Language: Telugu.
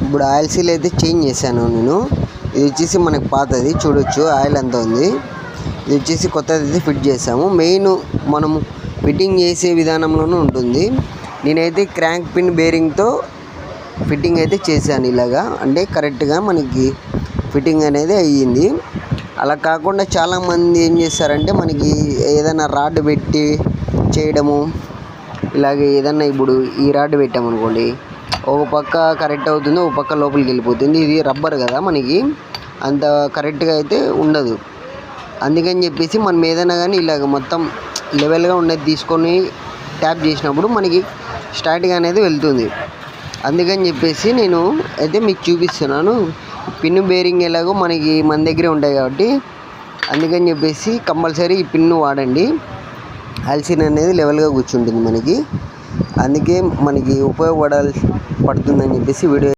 ఇప్పుడు ఆయిల్ సీల్ అయితే చేంజ్ చేశాను నేను. ఇది వచ్చేసి మనకి పాతది చూడొచ్చు, ఆయిల్ అంతా ఉంది. ఇది వచ్చేసి కొత్తది అయితే ఫిట్ చేసాము. మెయిన్ మనం ఫిట్టింగ్ చేసే విధానంలోనూ ఉంటుంది. నేనైతే క్రాంక్ పిన్ బేరింగ్తో ఫిట్టింగ్ అయితే చేశాను ఇలాగా, అంటే కరెక్ట్గా మనకి ఫిట్టింగ్ అనేది అయ్యింది. అలా కాకుండా చాలామంది ఏం చేస్తారంటే మనకి ఏదైనా రాడ్ పెట్టి చేయడము, ఇలాగే ఏదన్నా ఇప్పుడు ఈ రాడ్ పెట్టామనుకోండి, ఒక పక్క కరెక్ట్ అవుతుంది, ఒక పక్క లోపలికి వెళ్ళిపోతుంది. ఇది రబ్బర్ కదా, మనకి అంత కరెక్ట్గా అయితే ఉండదు. అందుకని చెప్పేసి మనం ఏదైనా కానీ ఇలాగ మొత్తం లెవెల్గా ఉన్నది తీసుకొని ట్యాప్ చేసినప్పుడు మనకి స్ట్రైట్గా అనేది వెళ్తుంది. అందుకని చెప్పేసి నేను అయితే మీకు చూపిస్తున్నాను. పిన్ బేరింగ్ ఎలాగో మన దగ్గరే ఉంటాయి కాబట్టి అందుకని చెప్పేసి కంపల్సరీ ఈ పిన్ను వాడండి. ఆయిల్ అనేది లెవెల్గా కూర్చుంటుంది మనకి. అందుకే మనకి పడుతుందని చెప్పేసి వీడియో